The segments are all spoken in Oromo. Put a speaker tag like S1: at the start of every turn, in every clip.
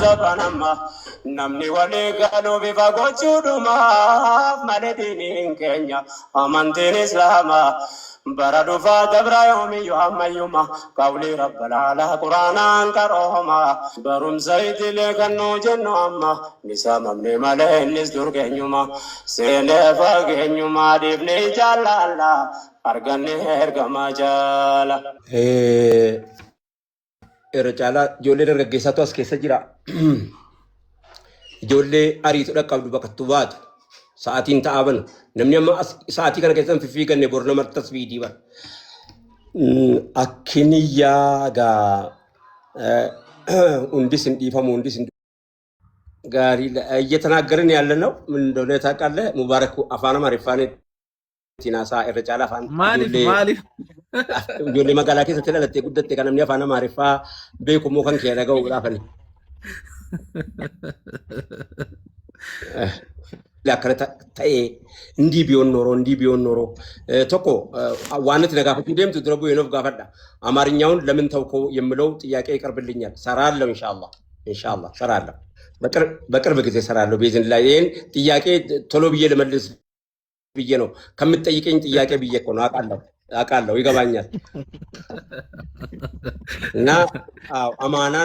S1: zabanama namni wali ganu bifa gochuudhuma malediniin keenya amantiin islaama baradu fa dabra yoomi yuhammayuma qawli rabbil ala qur'aanan qarooma barum saytile kannu jennu amma nisamamne male innis durgenyuma seene fagenyuma dibne jaalala arganne ergama jaala
S2: Irra ijoollee dargaggeessaatu as keessa jira. Ijoollee ariituudha qabdu bakkattuu baatu. Sa'aatiin ta'aa banu. Namni amma sa'aatii kana keessatti fiiganne bor nama tasbiidii bara. Akkiniyyaa hundis hin dhiifamu hundis hin gaariidha. እየተናገርን ያለ ነው ምን እንደሆነ ታውቃለህ? ሙባረክ አፋን አማርኛን ቲናሳ ኢረጫላ አፋን
S3: ማሊፍ
S2: ijoollee magaalaa keessatti dhalattee guddatte kan namni afaan Amaariffaa beeku moo kan kee dhaga'u gaafani. Akkana ta'ee indii biyoon nooroo tokko waan itti nagaafachuu deemtu dura bu'eenoof gaafadha. Amaariኛውን ለምን ተውከው የምለው ጥያቄ ይቀርብልኛል። ሰራለሁ ኢንሻአላህ ሰራለሁ። በቅርብ ጊዜ ሰራለሁ። ቤዝን ላይ ይሄን ጥያቄ ቶሎ ብዬ ለመልስ ብዬ ነው ከምትጠይቀኝ ጥያቄ ብዬ እኮ ነው አውቃለሁ ይገባኛል። እና አማና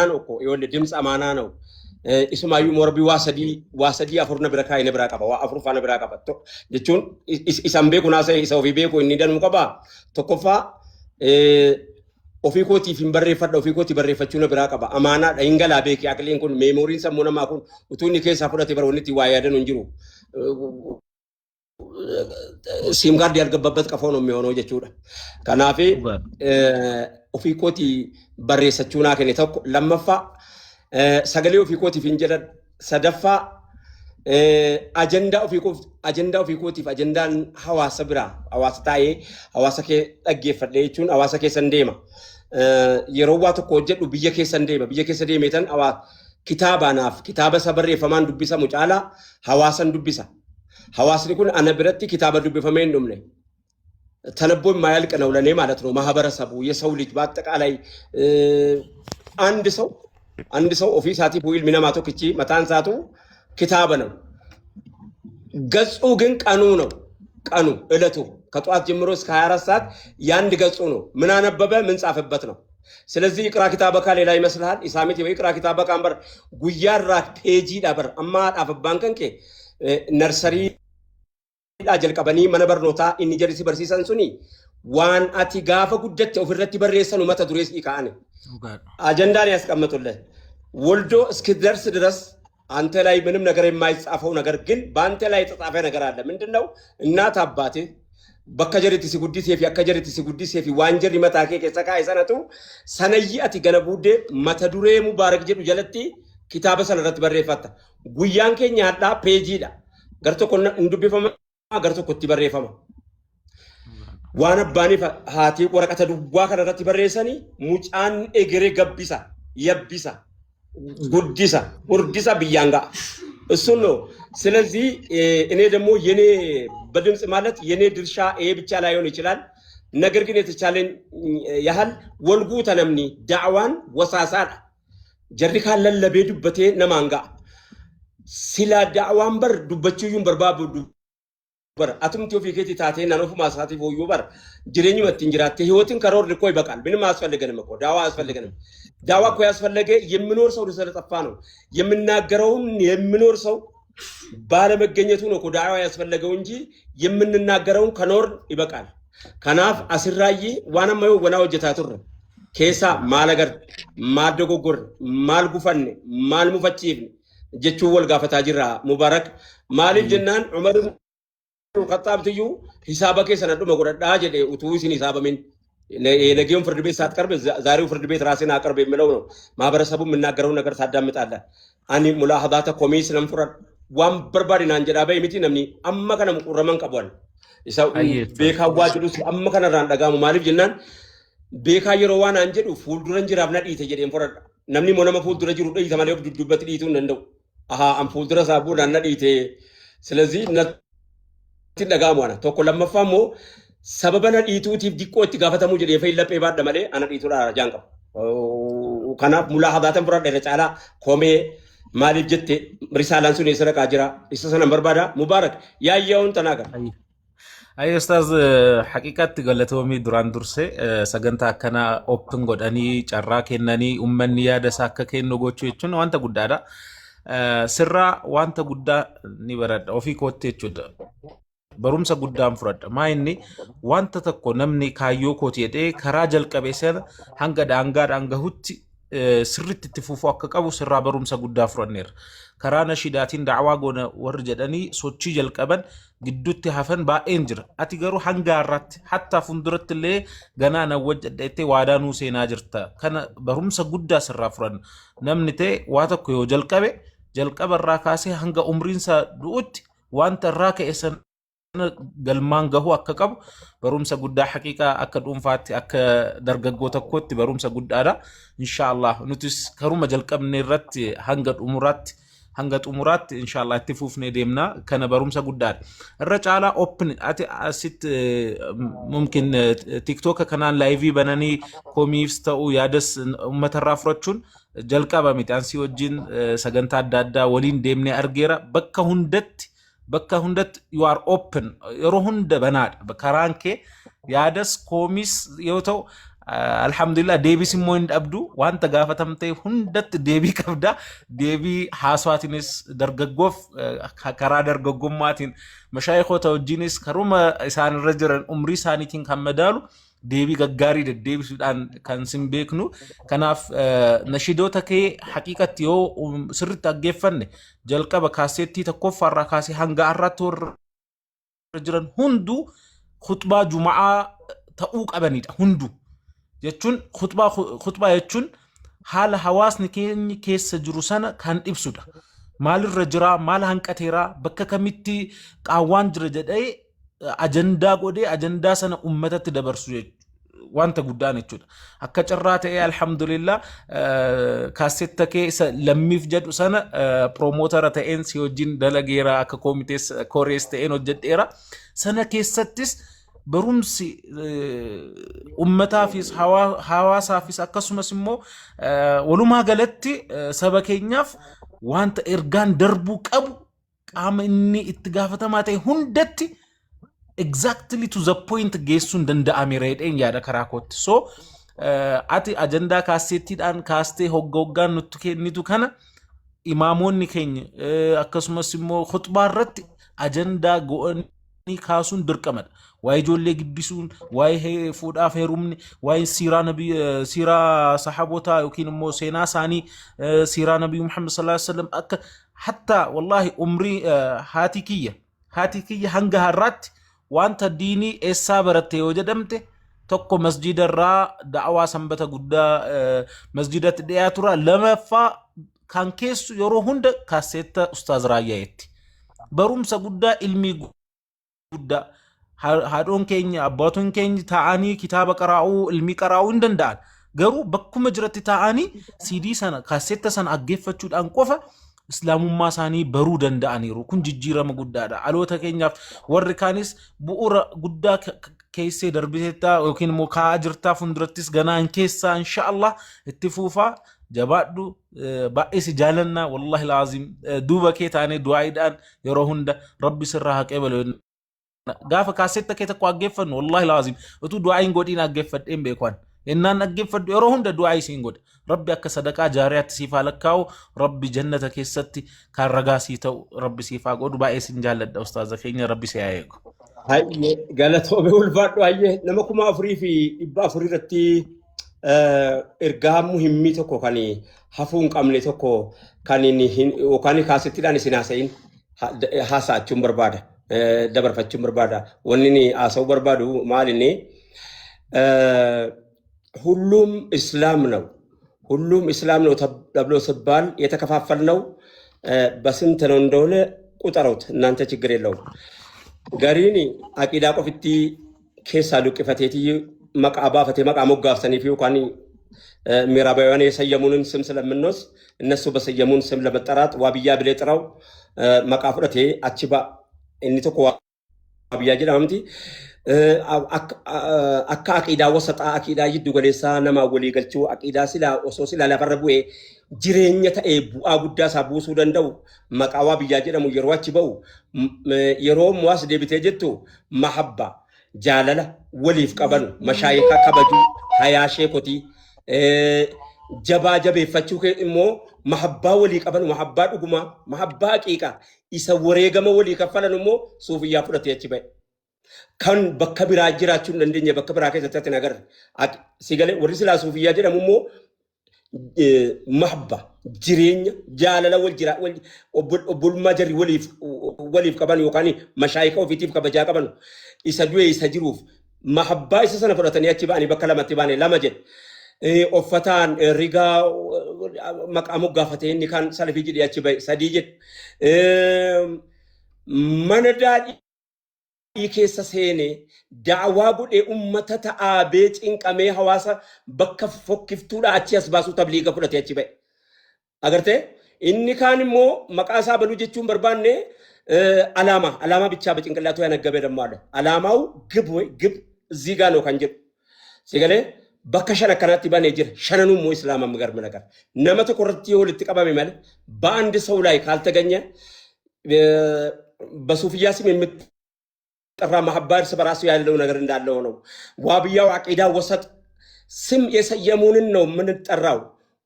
S2: ነው እኮ ይኸውልህ ድምፅ አማና ነው። ኢስማዩ ሞርቢ ዋሰዲ አፍሩነ ብረካ ይነብራ ቀባ አፍሩ ፋነ ብራ ቀባ jechuun isan beeku naasa isa ofii beeku inni danuu qaba tokkoffa ofii kootiif hin barreeffadha ofii kootii barreeffachuu na biraa qaba amaanaadha hin galaa beeki aqliin kun meemoriin sammuu namaa kun utuu inni keessaa fudhate bara wanni itti waa yaadan hin jiru ሲም ጋርድ ያልገባበት ቀፎ ነው የሚሆነው jechuudha. Kanaaf ofii kootii barreessachuu naa kenne tokko lammaffaa sagalee ofii kootiif hin jedhan sadaffaa ajandaa ofii kootiif ajandaan hawaasa biraa hawaasa taa'ee hawaasa kee dhaggeeffadhe jechuun hawaasa keessan deema. Yeroo waa tokko hojjedhu biyya keessa deemeetan kitaabaanaaf kitaaba isa barreeffamaan dubbisamu caalaa hawaasan dubbisa. Hawaasni kun ana biratti kitaaba dubbifamee hin dhumne. ተነቦ የማያልቅ ነው ለኔ ማለት ነው። ማህበረሰቡ የሰው ልጅ በአጠቃላይ አንድ ሰው ኦፊሳቲ ፖይል ሚናማቶ ክቺ መታንሳቱ ኪታብ ነው። ገጹ ግን ቀኑ እለቱ ከጧት ጀምሮ እስከ 24 ሰዓት ያንድ ገጹ ነው። ምን አነበበ ምን ጻፈበት ነው። ስለዚህ ይቅራ ኪታበካ ሌላ ይመስልሃል? ኢሳሚት ይቅራ ኪታበካ አንበር ጉያራ ፔጂ ዳበር አማ ዳፈባን ከንኬ ነርሰሪ jalqabanii mana barnootaa inni jalisi barsiisan suni waan ati gaafa guddatte ofirratti barreessanu mata durees dhiqaane ajandaan ያስቀመጡልህ ወልዶ እስኪደርስ ድረስ አንተ ላይ ምንም ነገር የማይጻፈው ነገር ግን በአንተ ላይ የተጻፈ ነገር አለ። ምንድነው? እናት አባቴ በከጀሪቲ ሲጉዲስ የፊ አከጀሪቲ ሲጉዲስ የፊ ዋንጀር ይመታከ ከሰካ አይሰነቱ ሰነይ አቲ ገነቡዴ መተ ዱሬ ሙባረክ ጀዱ ጀለቲ ኪታበ ሰነረት በሬፈታ ጉያን ከኛ አዳ ፔጂዳ ገርቶ ኮን እንዱቢፈማ agartu kotti barreeffama waan abbaaniif haati waraqata duwwaa kana irratti barreessanii mucaan egeree gabbisa yabbisa guddisa hurdisa biyyaan ga'a እሱን ነው። ስለዚህ እኔ ደግሞ የኔ በድምጽ ማለት የኔ ድርሻ ይሄ ብቻ ላይሆን ይችላል። ነገር ግን የተቻለን ያህል ወልጉ ተነምኒ ዳዕዋን ወሳሳዳ ጀሪ ካለን ለቤዱበቴ ነማንጋ ሲላ ዳዕዋን በር ዱበቹዩን በርባቡ በር አቱምቲ ኦፊ ከቲ ታቴ ናኖፍ ማሳቲ ፎዩ በር ጅሬኝ መትን ጅራቴ ህይወትን ከሮር ልኮ ይበቃል። ምንም አያስፈልገንም እኮ ዳዋ አያስፈልገንም። ዳዋ እኮ ያስፈልገ የሚኖር ሰው ስለጠፋ ነው። የምናገረውን የሚኖር ሰው ባለመገኘቱ ነው እኮ ዳዋ ያስፈልገው እንጂ የምንናገረውን ከኖር ይበቃል። ከናፍ አስራይ ዋናማው ወናው ጀታቱር ኬሳ ማለገር ማደጎጎር ማልጉፈን ማልሙፈቺፍ ጀቹ ወልጋፈታ ጅራ ሙባረክ ማሊፍ ጀናን ዑመር ከጣብትዩ ሂሳበከ ሰነዱ መጎረዳ ጀደ ኡቱሲን ሂሳበምን ለጌም ፍርድ ቤት ሳትቀርብ ዛሬው ፍርድ ቤት ራስን አቀርብ የሚለው ነው። ማህበረሰቡ የምናገረው ነገር ታዳምጣለ አኒ ሙላሃባተ ኮሚስ ለምፍራ ዋም በርባሪና እንጀዳ በሚቲ ነምኒ አመከነ ሙቁረመን ቀቧል ኢሳው ቤካ ዋጅዱስ አመከነ ራን ደጋሙ ማሊፍ ጅናን ቤካ የሮዋን አንጀዱ ፉልዱረን ጅራብና ዲተ ጀደን ፍራ ነምኒ ሞነመ ፉልዱረ ጅሩ ዲተ ማለው ዱዱበት ዲቱን እንደው አሃ አም ፉልዱረ ሳቡ ዳና ዲተ ስለዚህ Tidagamuana tokko lammaffammo sababana dhiituutiif diqqoo itti gaafatamu jedhee fayyilapee baadha malee ana dhiituudha jaan qaba kanaaf mulaahabaatan fudhadhe irra caalaa koomee maaliif jette risaalaan sun eessa dhaqaa jira isa sana barbaada mubaarak yaayyaa'uun tanaaga.
S3: Ay ustaz haqiqatti galatoomii duraan durse sagantaa akkana open godhanii carraa kennanii ummanni yaada isaa akka kennu gochuu jechuun wanta guddaadha. Sirraa wanta guddaa ni baradha ofii kootti jechuudha. Barumsa guddaan fudhadha. Maa inni wanta tokko namni kaayyoo kooti jedhee karaa jalqabee sana hanga daangaadhaan gahutti sirriitti itti fufuu akka qabu sirraa barumsa guddaa fudhanneera. Karaa nashiidaatiin da'awaa goona warri jedhanii sochii jalqaban gidduutti hafan baay'een jira. Ati garuu hanga har'aatti hatta fuulduratti illee ganaa na wajjadheettee waadaa nuu seenaa jirta. Kana barumsa guddaa sirraa fudhanna. Namni ta'e waa tokko yoo jalqaba irraa kaasee hanga umriinsa du'utti wanta irraa ka'e sana galmaan gahu akka qabu barumsa guddaa haqiiqaa akka dhuunfaatti akka dargaggoo tokkotti barumsa guddaadha. Inshaallah nutis karuma jalqabne irratti hanga xumuraatti inshaallah itti fufnee deemna. Kana barumsa guddaadha. Irra caalaa open ati asit mumkin tiktok kanaan laayivii bananii komiifs ta'uu yaadas uummata irraa fudhachuun jalqaba miti. Ansi wajjin sagantaa adda addaa waliin deemnee argeera. Bakka hundatti you are open yeroo hunda banaadha. Karaan kee yaadas komis yoo ta'u alhamdulillah deebis immoo hin dhabdu wanta gaafatamtee hundatti deebii qabda. Deebii haasawaatiinis dargaggoof karaa dargaggommaatiin mashaayikhoota wajjinis karuma isaan irra jiran umrii isaaniitiin kan madaalu deebii gaggaarii deddeebisuudhaan kan sin beeknu. Kanaaf nashiidoota kee haqiiqatti yoo sirriitti dhaggeeffanne jalqaba kaaseettii tokkoffaarraa kaasee hanga har'aatti warra jiran hunduu khutbaa juma'aa ta'uu qabanidha. Hunduu jechuun khutbaa jechuun haala hawaasni keenya keessa jiru sana kan ibsudha. Maalirra jira, maal hanqateera, bakka kamitti qaawwaan jira jedhee ajandaa godhee ajandaa sana ummatatti dabarsu wanta guddaan jechuudha. Akka carraa ta'ee alhamdulillah kaasetta kee lammiif jedhu sana promootara ta'een si wajjin dalageera akka korees ta'een hojjedheera. Sana keessattis barumsi ummataafis hawaasaafis akkasumas immoo walumaa galatti saba keenyaaf wanta ergaan darbuu qabu qaama inni itti gaafatamaa ta'e hundatti exactly to the point geessuun danda'ameera jedheen yaada karaa kootti. So ati ajandaa kaaseettiidhaan kaastee hoggaan nutti kennitu kana imaamoonni keenya akkasumas immoo khutbaa irratti ajandaa go'anii kaasuun dirqamadha. Waa'ee ijoollee guddisuun, waa'ee fuudhaaf heerumni, waa'ee siiraa sahaabota yookiin immoo seenaa isaanii siiraa nabii Muhammad sallallahu alaihi wasallam akka hatta wallahi umrii haati kiyya hanga har'aatti wanta diinii eessaa baratte yoo jedhamte tokko masjida irraa da'awaa sanbata guddaa masjidatti dhiyaatura. Lamaffaa kan keessu yeroo hunda kaaseetta ustaaz Raayyaatti barumsa guddaa ilmii guddaa haadhoon keenya abbaatoon keenya ta'anii kitaaba qaraa'uu ilmii qaraa'uu hin danda'an. Garuu bakkuma jiratti ta'anii CD sana kaaseetta sana aggeeffachuudhaan qofa islaamummaa isaanii baruu danda'aniiru. Kun jijjiirama guddaadha. Aloota keenyaaf warri kaanis bu'uura guddaa keessee darbiseettaa yookiin immoo kaa'aa jirtaa fuuldurattis ganaan keessaa inshaallah itti fuufaa jabaadhu. Baay'ee si jaalannaa wallahi laazim duuba kee taanee du'aa'iidhaan yeroo hunda rabbi sirraa haqee balu. Gaafa kaasetta kee tokko aggeeffannu wallahi laazim utuu du'aa'iin godhiin aggeeffadheen beekwaan. Innaan aggeeffadhu yeroo hunda du'aa'ii siin godha. Rabbi akka sadaqaa jaariyaatti siif haa lakkaa'u. Rabbi jannata keessatti kan ragaa sii ta'u rabbi siif haa godhu. Baay'ee sin jaalladha ustaaza keenya rabbi si haa eegu.
S2: Hayyee galatoomee ulfaadhu hayyee nama 4,400 irratti ergaa muhimmii tokko kan hafuu hin qabne tokko kan yookaan kaasettiidhaan isin haasa'in haasa'achuun barbaada. Dabarfachuun barbaada. Wanni ni haasa'uu barbaadu maal inni ሁሉም እስላም ነው ተብሎ ሲባል የተከፋፈልነው በስንት ነው እንደሆነ ቁጠሩት እናንተ ችግር የለውም። ገሪኒ አቂዳ ቆፍቲ ኬሳ ዱቅፈቴቲ መቃባፈቴ መቃሞጋፍሰኒ ፊው ካኒ ምዕራባውያን የሰየሙንን ስም ስለምንወስ እነሱ በሰየሙን ስም ለመጠራት ዋብያ ብለ ጥራው መቃፍረቴ አቺባ እኒ ተኮ ዋብያ ጅራምቲ akka aqiidaa wasaxaa aqiidaa jiddu galeessaa nama walii galchuu aqiidaa silaa osoo silaa lafarra bu'ee jireenya ta'ee bu'aa guddaa isaa buusuu danda'u maqaawaa biyyaa jedhamu yeroo achi ba'u yeroo muwaas deebitee jettu mahabba jaalala waliif qabanu mashaayika kabajuu hayaa sheekotii jabaa jabeeffachuu immoo mahabbaa walii qabanu mahabbaa dhugumaa mahabbaa haqiiqaa isa wareegama walii kaffalan immoo suufiyyaa fudhatee achi ba'e. Kan bakka biraa jiraachuu hin dandeenye bakka biraa keessatti ati nagarre. Sigalee warri silaa suufiyyaa jedhamu immoo mahabba jireenya jaalala obbolummaa jarri waliif qaban yookaan mashaayika ofiitiif kabajaa qaban isa du'e isa jiruuf mahabbaa isa sana fudhatanii achi ba'anii bakka lamatti baane lama jedhe. Uffataan rigaa maqaa moggaafatee inni kan salafii jedhee achi ba'e sadii jedhe. Mana daadhii keessa seenee daawaa godhee ummata ta'aabee cinqamee hawaasa bakka fokkiftuudha achi as baasuu tabliiga fudhatee achi ba'e. Agartee inni kaan immoo maqaa isaa baluu jechuun barbaanne alaamaa bichaa bacinqallaatu yaa naggabee dammaadha. Alaamaa'u gib ziigaanoo kan jedhu. Sigalee bakka shan akkanaatti banee jira. Shananuu immoo islaama garma nagar. Nama tokko irratti yoo walitti qabame malee በአንድ ሰው ላይ ካልተገኘ በሱፍያ ስም ጠራ ማህባር ሰበራሱ ያለው ነገር እንዳለው ነው። ዋብያው አቂዳ ወሰጥ ስም የሰየሙንን ነው የምንጠራው።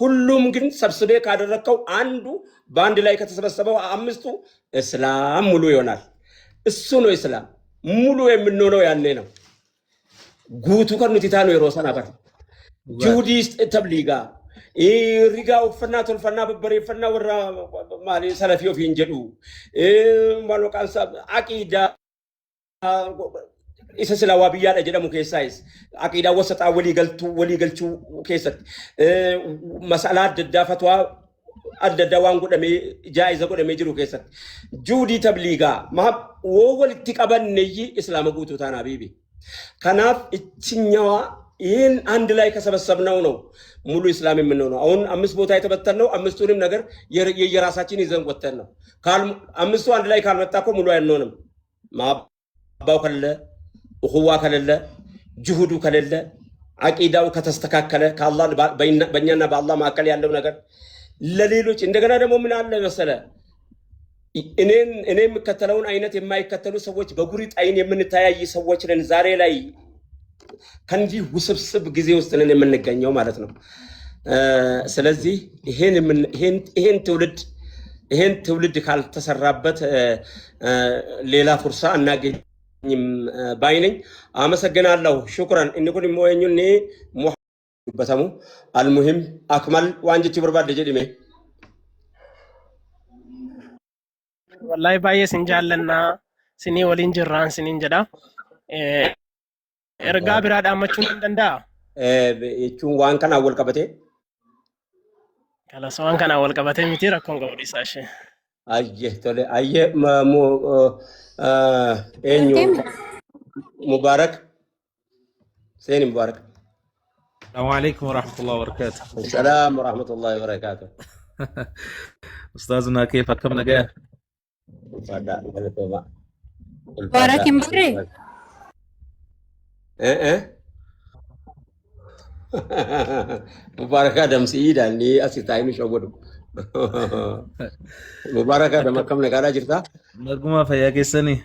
S2: ሁሉም ግን ሰብስቤ ካደረከው አንዱ በአንድ ላይ ከተሰበሰበው አምስቱ እስላም ሙሉ ይሆናል። እሱ ነው እስላም ሙሉ የምንሆነው ያኔ ነው። ጉቱ ከኑቲታ ነው የሮሰን አበር ጁዲስ ተብሊጋ ሪጋ ወፈና ተልፈና በበሬፈና ወራ ማሊ ሰለፊዮ ፊንጀዱ ማሎቃንሳ አቂዳ isa sila waabiyyaadha jedhamu keessaayis aqiidaa wasaxaa walii galchuu keessatti masalaa adda addaa fatwaa adda addaa waan godhamee jaa'iza godhamee jiru keessatti juudii tabliigaa woo walitti qabanneyyi islaama guutuu taanaa biibi. Kanaaf ichinyawaa ይህን አንድ ላይ ከሰበሰብነው ነው ሙሉ እስላም የምንሆነው። አሁን አምስት ቦታ የተበተነው አምስቱንም ነገር የየራሳችን ይዘን ወተን ነው። አምስቱ አንድ ላይ ካልመጣ እኮ ሙሉ አይሆንም። አባው ከሌለ እኹዋ ከሌለ ጅሁዱ ከሌለ አቂዳው ከተስተካከለ ከአላህ በእኛና በአላህ መካከል ያለው ነገር ለሌሎች እንደገና ደግሞ ምን አለ መሰለ እኔን የምከተለውን አይነት የማይከተሉ ሰዎች በጉሪጥ አይን የምንተያይ ሰዎች ነን ዛሬ ላይ ከንጂ ውስብስብ ጊዜ ውስጥ ነን የምንገኘው ማለት ነው። ስለዚህ ይሄን ትውልድ ካልተሰራበት ሌላ ፍርሳ እናገኝ ባይነኝ። አመሰግናለሁ። ሹክራን እንኩን ሞየኙኒ ሙሐበተሙ አልሙሂም አክመል ዋንጅቲ በርባደ ጀዲሜ
S4: wallahi baay'ee sin jaallanna sinii waliin jirraan siniin jedha. Ergaa biraa dhaammachuun hin danda'a.
S2: Jechuun waan kanaan wal qabatee.
S4: Kalas waan kanaan wal qabatee miti rakkoon qabu dhiisaa ishee.
S2: Ayyee tole ayyee eenyu Mubaarak seeni Mubaarak.
S3: السلام عليكم ورحمة الله وبركاته.
S2: السلام ورحمة الله وبركاته.
S3: أستاذنا كيف كم نجاح؟
S5: مبارك مبري
S2: مبارك آدم سيدا ni asirtaa inni shawwadu. Mubaarak Adam akkam nagaa jirta?
S3: Naguma fayyaa keessanii?